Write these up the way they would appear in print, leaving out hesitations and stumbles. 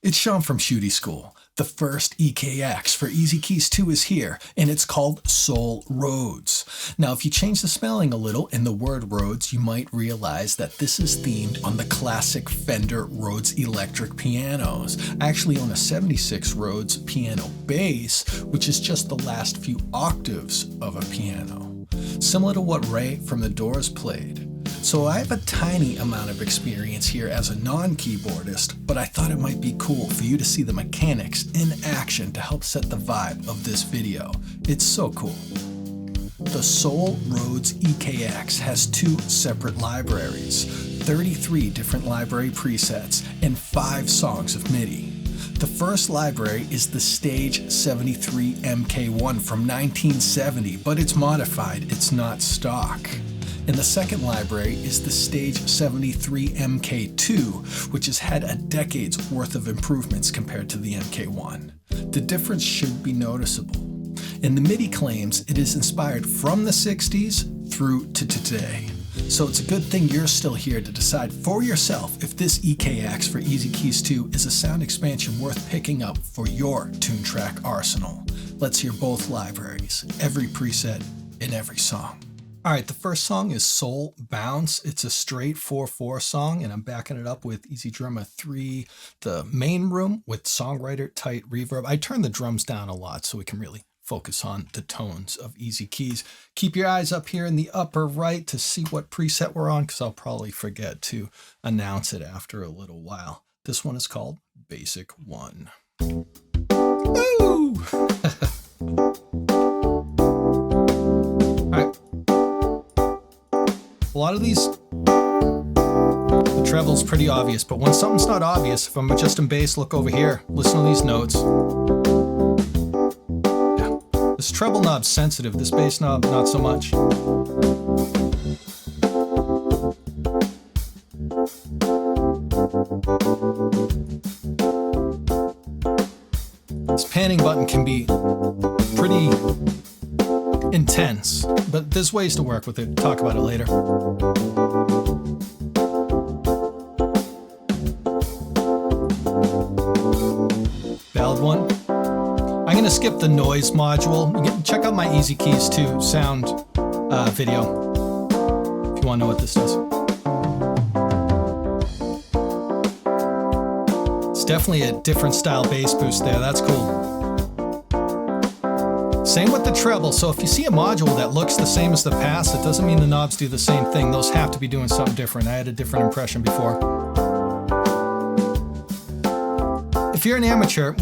It's Shawn from Shootie School. The first EKX for EZkeys 2 is here, and it's called Soul Rhodes. Now, if you change the spelling a little in the word Rhodes, you might realize that this is themed on the classic Fender Rhodes Electric pianos. I actually own a 76 Rhodes piano bass, which is just the last few octaves of a piano, similar to what Ray from The Doors played. So I have a tiny amount of experience here as a non-keyboardist, but I thought it might be cool for you to see the mechanics in action to help set the vibe of this video. It's so cool. The Soul Rhodes EKX has 2 separate libraries, 33 different library presets, and 5 songs of MIDI. The first library is the Stage 73 MK1 from 1970, but it's modified, it's not stock. And the second library is the Stage 73 MK2, which has had a decade's worth of improvements compared to the MK1. The difference should be noticeable. And the MIDI claims it is inspired from the 60s through to today. So it's a good thing you're still here to decide for yourself if this EKX for EZkeys 2 is a sound expansion worth picking up for your Toontrack arsenal. Let's hear both libraries, every preset in every song. All right, the first song is Soul Bounce. It's a straight 4/4 song, and I'm backing it up with EZdrummer 3, the main room with songwriter tight reverb. I turn the drums down a lot so we can really focus on the tones of EZkeys. Keep your eyes up here in the upper right to see what preset we're on, because I'll probably forget to announce it after a little while. This one is called Basic 1. Woo! A lot of these, the treble's pretty obvious, but when something's not obvious, if I'm adjusting bass, look over here, listen to these notes. Yeah, this treble knob's sensitive, this bass knob, not so much. This panning button can be pretty intense, but there's ways to work with it. Talk about it later. Ballad 1. I'm going to skip the noise module. Check out my EZkeys 2 sound video if you want to know what this does. It's definitely a different style bass boost there. That's cool. Same with the treble, so if you see a module that looks the same as the past, it doesn't mean the knobs do the same thing. Those have to be doing something different. I had a different impression before. If you're an amateur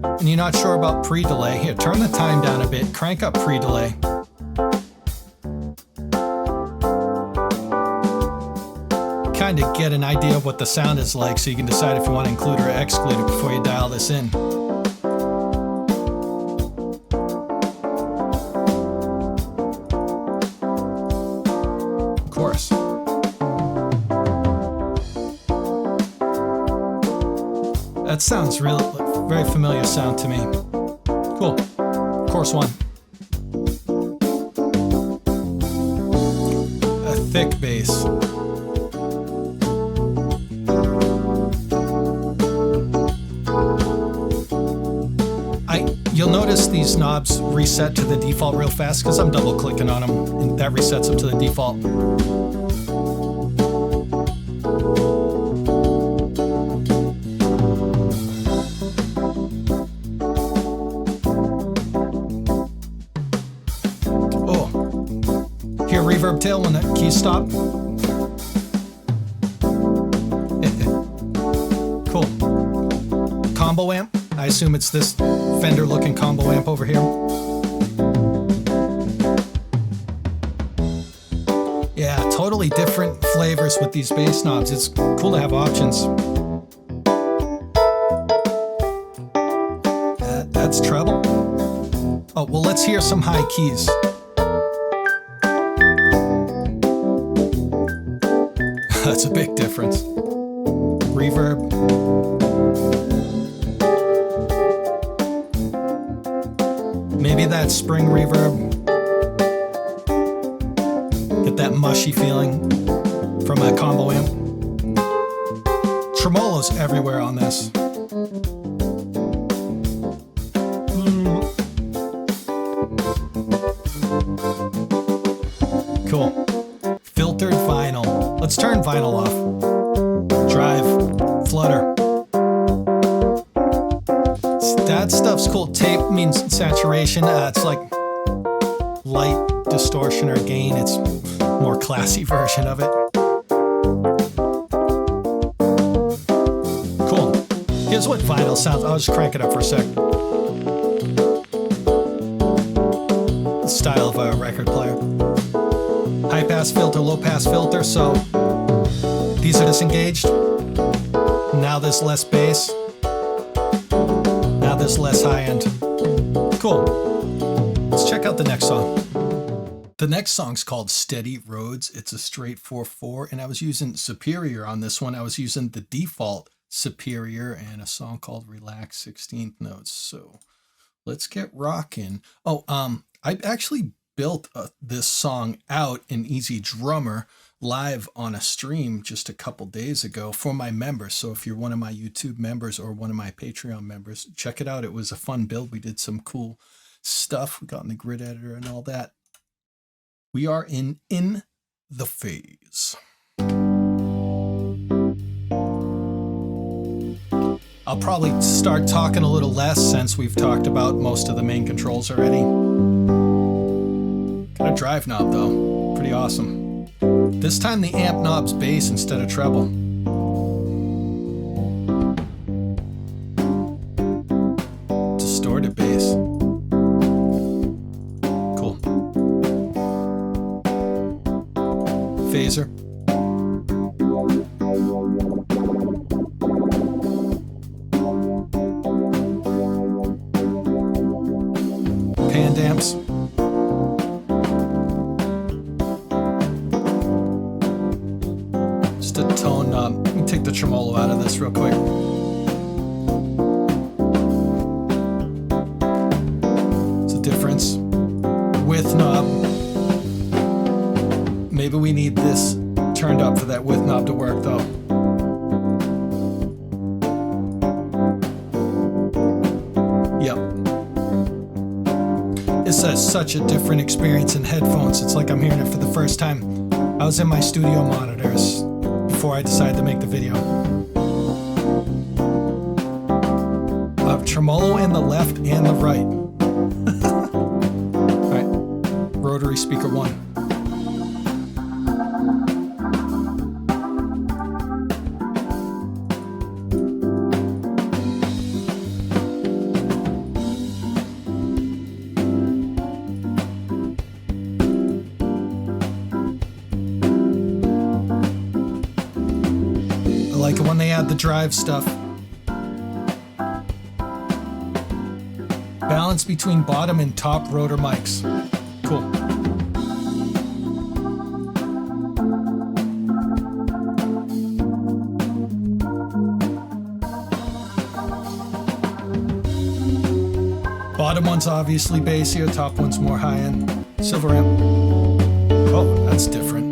and you're not sure about pre-delay, here, turn the time down a bit, crank up pre-delay. Kind of get an idea of what the sound is like so you can decide if you want to include or exclude it before you dial this in. That sounds really very familiar sound to me. Cool. Chorus 1. A thick bass. You'll notice these knobs reset to the default real fast because I'm double clicking on them and that resets them to the default. Hear reverb tail when the keys stop. Cool. Combo amp. I assume it's this Fender looking combo amp over here. Yeah, totally different flavors with these bass knobs. It's cool to have options. That's treble. Oh, well, let's hear some high keys. That's a big difference. Reverb. Maybe that spring reverb. Get that mushy feeling from a combo amp. Tremolo's everywhere on this. Cool. Filtered vinyl. Let's turn vinyl off. Drive. Flutter. That stuff's cool. Tape means saturation. It's like light distortion or gain. It's a more classy version of it. Cool. Here's what vinyl sounds. I'll just crank it up for a sec. Style of a record player. High pass filter, low pass filter. So these are disengaged. Now there's less bass. Now there's less high end. Cool. Let's check out the next song. The next song's called Steady Rhodes. It's a straight 4/4, and I was using Superior on this one. I was using the default Superior and a song called Relax 16th Notes. So let's get rocking. Oh, I actually built this song out in EZdrummer live on a stream just a couple days ago for my members. So if you're one of my YouTube members or one of my Patreon members, check it out. It was a fun build. We did some cool stuff. We got in the grid editor and all that. We are in the phase. I'll probably start talking a little less since we've talked about most of the main controls already. Got a drive knob though, pretty awesome. This time the amp knob's bass instead of treble. Distorted bass. Cool. Phaser. Pan damps. Tone knob. Let me take the tremolo out of this real quick. It's a difference. Width knob. Maybe we need this turned up for that width knob to work though. Yep. This is such a different experience in headphones. It's like I'm hearing it for the first time. I was in my studio monitors before I decided to make the video. Tremolo in the left and the right. All right, rotary speaker 1. Like it when they add the drive stuff. Balance between bottom and top rotor mics. Cool. Bottom one's obviously bassier, top one's more high end. Silver amp. Oh, that's different.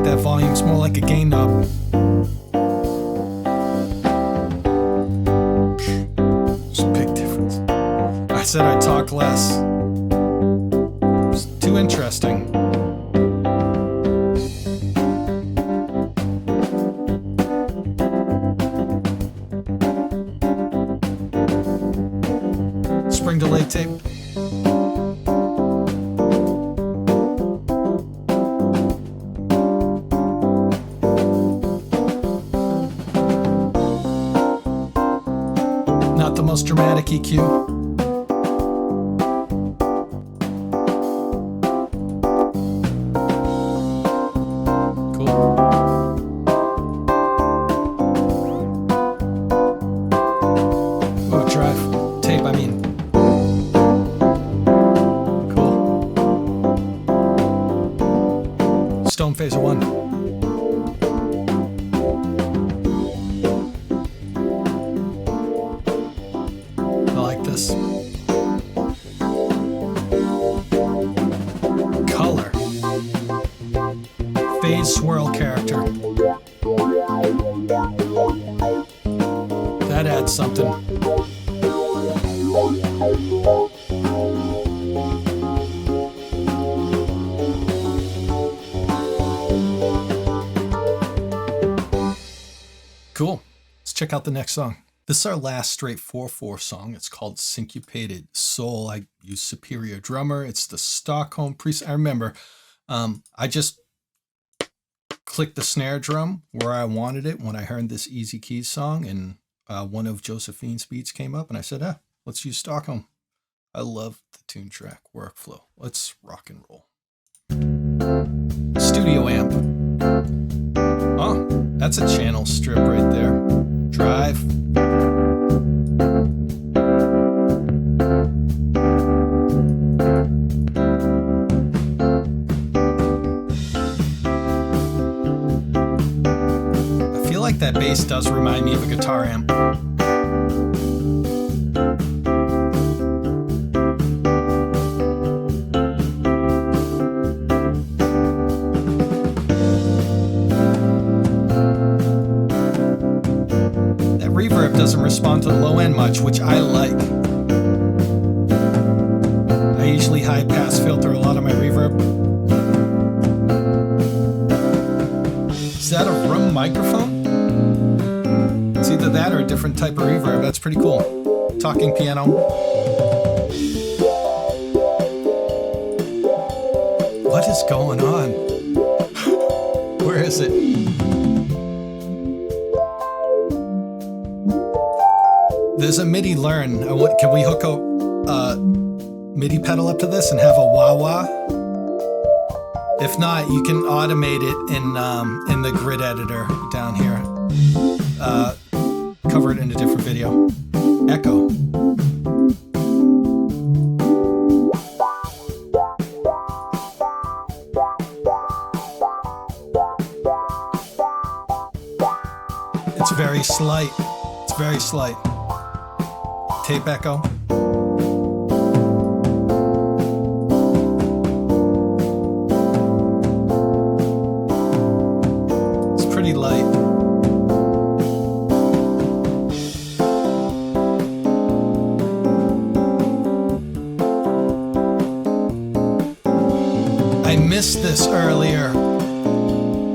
That volume's more like a gain knob. There's a big difference. I said I'd talk less. It's too interesting. Spring delay tape. Most dramatic EQ. Cool. Oh, drive. Tape, I mean. Cool. Stone Phaser 1. Color. fade swirl character. That adds something. Cool. Let's check out the next song. This is our last straight 4/4 song. It's called Syncopated Soul. I use Superior Drummer. It's the Stockholm preset. I remember I just clicked the snare drum where I wanted it when I heard this EZkeys song, and one of Josephine's beats came up, and I said, let's use Stockholm. I love the Toontrack workflow. Let's rock and roll. Studio amp. Oh, that's a channel strip right there. Drive. I feel like that bass does remind me of a guitar amp. Reverb doesn't respond to the low end much, which I like. I usually high pass filter a lot of my reverb. Is that a room microphone? It's either that or a different type of reverb. That's pretty cool. Talking piano. What is going on? Where is it? There's a MIDI learn. Can we hook a MIDI pedal up to this and have a wah-wah? If not, you can automate it in the grid editor down here. Cover it in a different video. Echo. It's very slight. It's very slight. Tape echo. It's pretty light. I missed this earlier.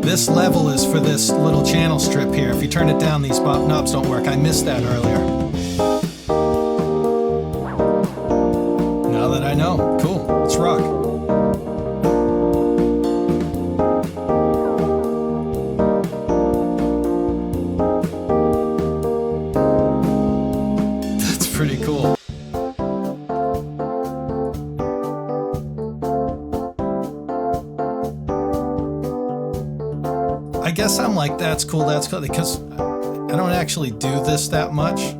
This level is for this little channel strip here. If you turn it down, these knobs don't work. I missed that earlier. Now that I know, cool, let's rock. That's pretty cool. I guess I'm like, that's cool, because I don't actually do this that much.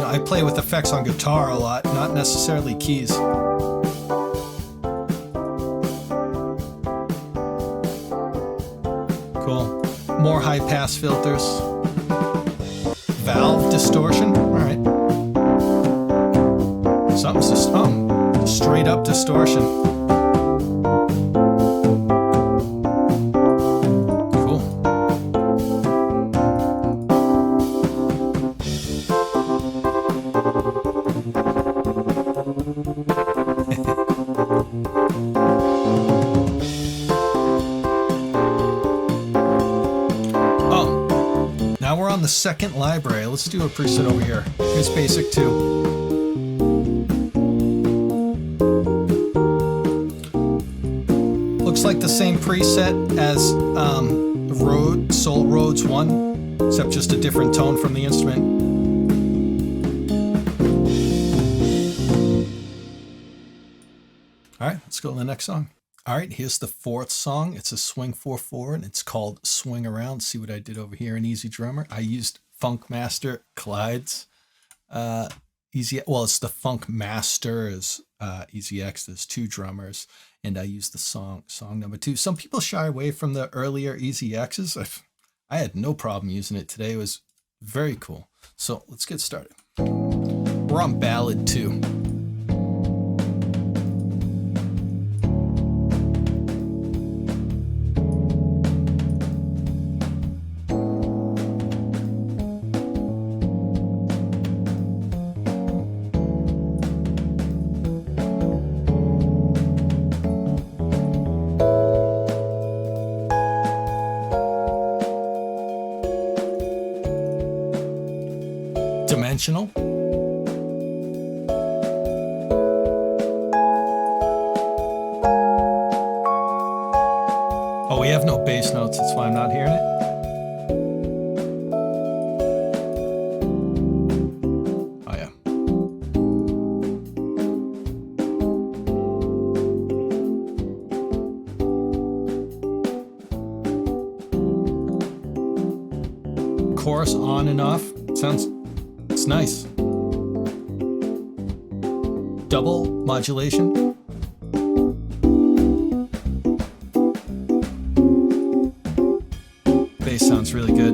I play with effects on guitar a lot, not necessarily keys. Cool. More high pass filters. Valve distortion. All right. Something's just straight up distortion. Now we're on the second library. Let's do a preset over here. Here's Basic 2. Looks like the same preset as Soul Rhodes 1, except just a different tone from the instrument. All right, let's go to the next song. All right, here's the fourth song. It's a swing 4/4, and it's called Swing Around. See what I did over here in Easy Drummer? I used Funk Master Clyde's it's the Funk Master's EZX. There's two drummers, and I used the song number 2. Some people shy away from the earlier EZXs. I had no problem using it today. It was very cool. So let's get started. We're on Ballad 2. conventional. Oh, we have no bass notes, that's why I'm not hearing it. Oh yeah. Chorus on and off. It's nice. Double modulation. Bass sounds really good.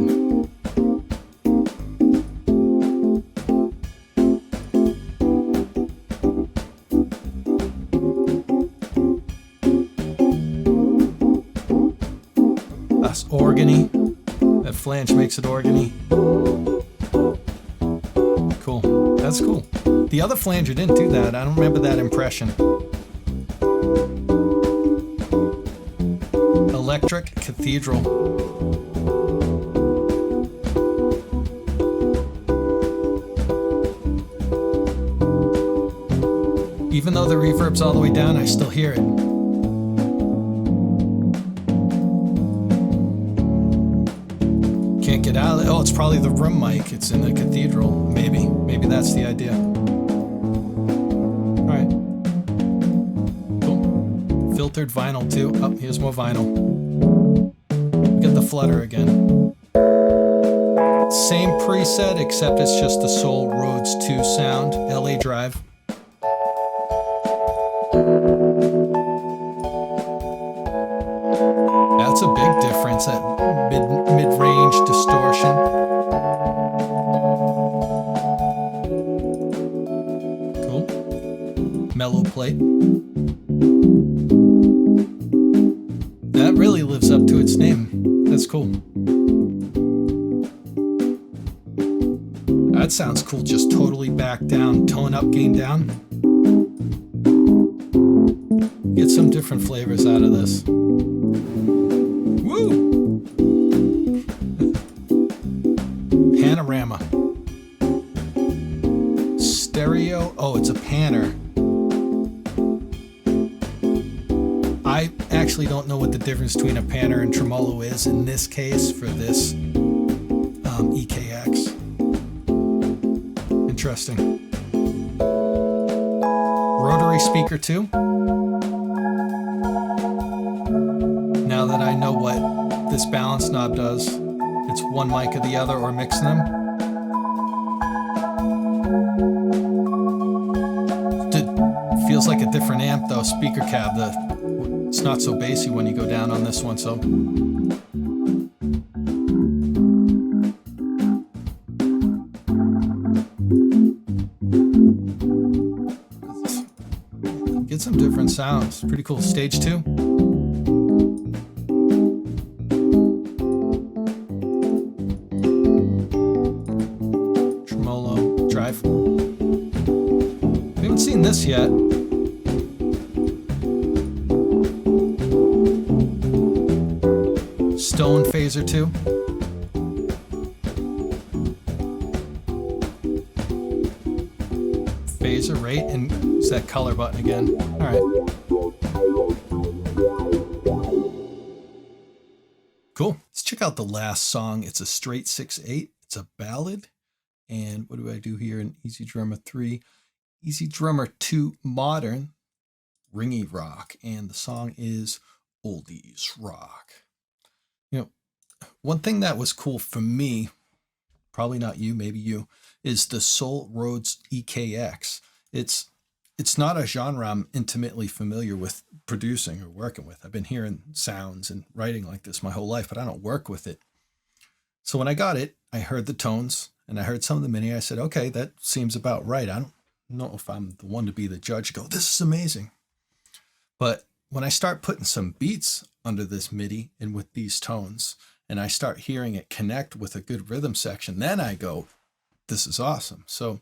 That's organy. That flange makes it organy. Cool. That's cool. The other flanger didn't do that. I don't remember that impression. Electric Cathedral. Even though the reverb's all the way down, I still hear it. Can't get out of it. Oh, it's probably the room mic. It's in the cathedral. Maybe that's the idea. All right. Cool. Filtered vinyl too. Oh, here's more vinyl. Get the flutter again. Same preset, except it's just the Soul Rhodes 2 sound. LA Drive. That's a big difference, that mid-range distortion. Cool. Mellow plate. That really lives up to its name. That's cool. That sounds cool, just totally back down, tone up, gain down. Get some different flavors out of this. Woo! Panorama. Stereo. Oh, it's a panner. I actually don't know what the difference between a panner and tremolo is in this case for this EKX. Interesting. Rotary speaker too. Now that I know what this balance knob does, it's one mic or the other or mixing them. It feels like a different amp though, speaker cab. It's not so bassy when you go down on this one, so. Get some different sounds. Pretty cool. Stage 2. Tremolo drive. We haven't seen this yet. Stone phaser 2. Phaser, right? And it's that color button again. All right. Cool. Let's check out the last song. It's a straight 6/8. It's a ballad. And what do I do here in EZdrummer 3? EZdrummer 2 Modern, Ringy Rock. And the song is Oldies Rock. You know, one thing that was cool for me, probably not you, maybe you, is the Soul Rhodes EKX. It's not a genre I'm intimately familiar with producing or working with. I've been hearing sounds and writing like this my whole life, but I don't work with it. So when I got it, I heard the tones and I heard some of the MIDI. I said, okay, that seems about right. I don't know if I'm the one to be the judge. Go, this is amazing. But when I start putting some beats under this MIDI and with these tones, and I start hearing it connect with a good rhythm section, then I go, this is awesome. So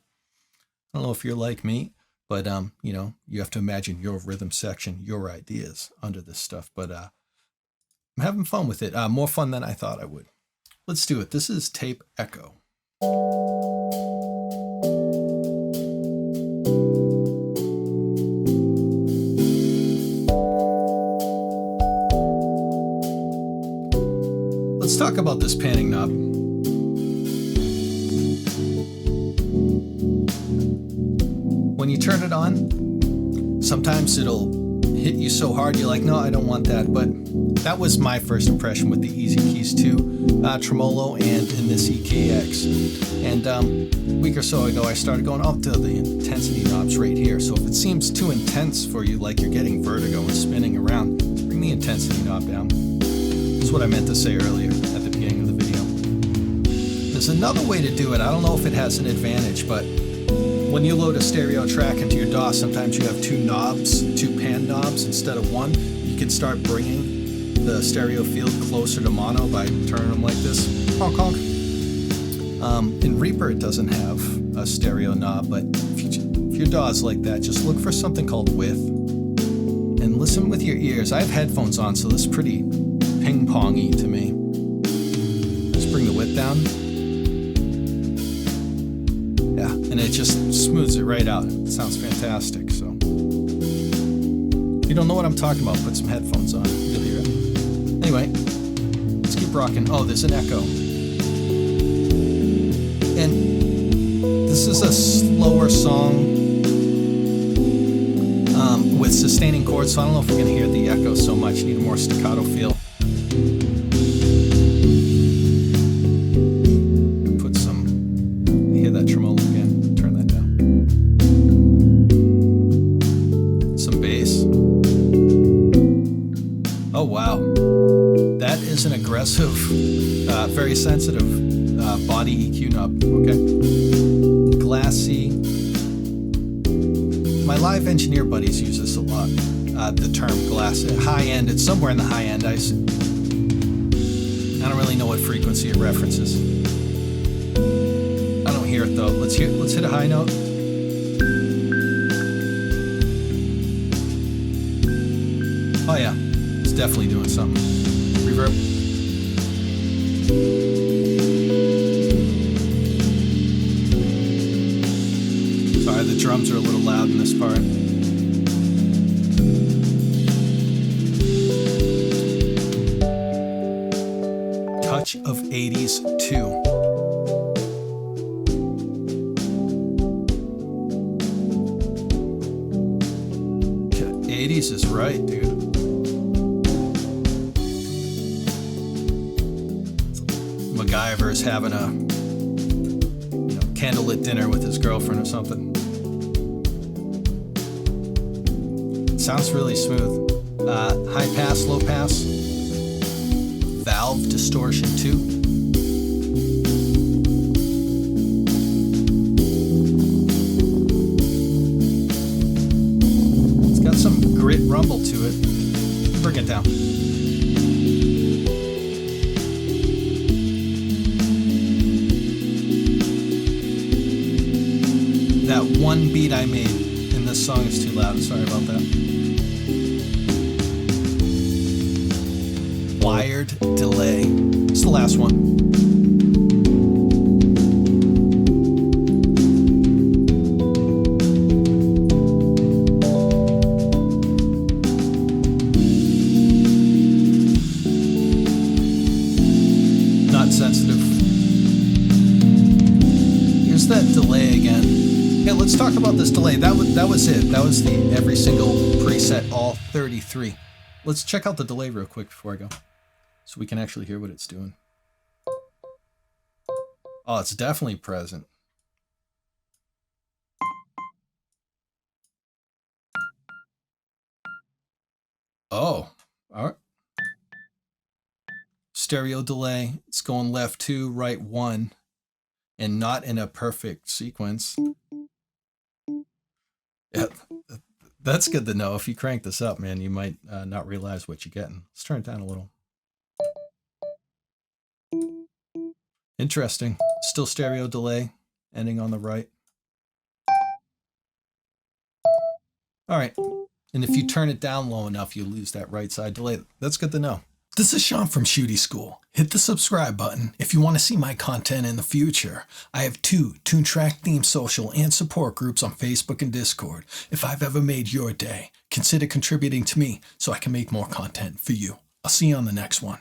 I don't know if you're like me, but you know, you have to imagine your rhythm section, your ideas under this stuff. But I'm having fun with it. More fun than I thought I would. Let's do it. This is Tape Echo. talk about this panning knob. When you turn it on, sometimes it'll hit you so hard you're like, no, I don't want that. But that was my first impression with the EZkeys 2 tremolo and in this EKX. And a week or so ago, I started going up to the intensity knobs right here. So if it seems too intense for you, like you're getting vertigo and spinning around, bring the intensity knob down. That's what I meant to say earlier at the beginning of the video. There's another way to do it. I don't know if it has an advantage, but when you load a stereo track into your DAW, sometimes you have two pan knobs instead of one. You can start bringing the stereo field closer to mono by turning them like this. Honk, honk. In Reaper, it doesn't have a stereo knob, but if your DAW is like that, just look for something called width and listen with your ears. I have headphones on, so this is pretty ping-pongy to me. Just bring the width down. Yeah, and it just smooths it right out. It sounds fantastic. So if you don't know what I'm talking about, put some headphones on. You'll hear it. Anyway, let's keep rocking. Oh, there's an echo. And this is a slower song with sustaining chords, so I don't know if we're going to hear the echo so much. You need a more staccato feel. Put some, hear that tremolo again, turn that down. Some bass. Oh wow, that is an aggressive, very sensitive body EQ knob, okay? Glassy. My live engineer buddies use this a lot, the term glassy. High end, it's somewhere in the high end. I don't really know what frequency it references. I don't hear it though. Let's hit a high note. Oh yeah, it's definitely doing something. Reverb. Sorry, the drums are a little loud in this part. Touch of 80s 2. 80s is right, dude. MacGyver's having a candlelit dinner with his girlfriend or something. It sounds really smooth. High pass, low pass. Valve distortion 2. Some grit rumble to it. Bring it down. That one beat I made in this song is too loud. Sorry about that. Wired delay. It's the last one. Sensitive. Here's that delay again. Hey, let's talk about this delay. That was it. That was the every single preset, all 33. Let's check out the delay real quick before I go, so we can actually hear what it's doing. Oh, it's definitely present. Oh, all right. Stereo delay, it's going left 2, right 1, and not in a perfect sequence. Yeah, that's good to know. If you crank this up, man, you might not realize what you're getting. Let's turn it down a little. Interesting. Still stereo delay, ending on the right. All right, and if you turn it down low enough, you lose that right side delay. That's good to know. This is Shawn from Shootie School. Hit the subscribe button if you want to see my content in the future. I have 2 Toontrack themed social and support groups on Facebook and Discord. If I've ever made your day, consider contributing to me so I can make more content for you. I'll see you on the next one.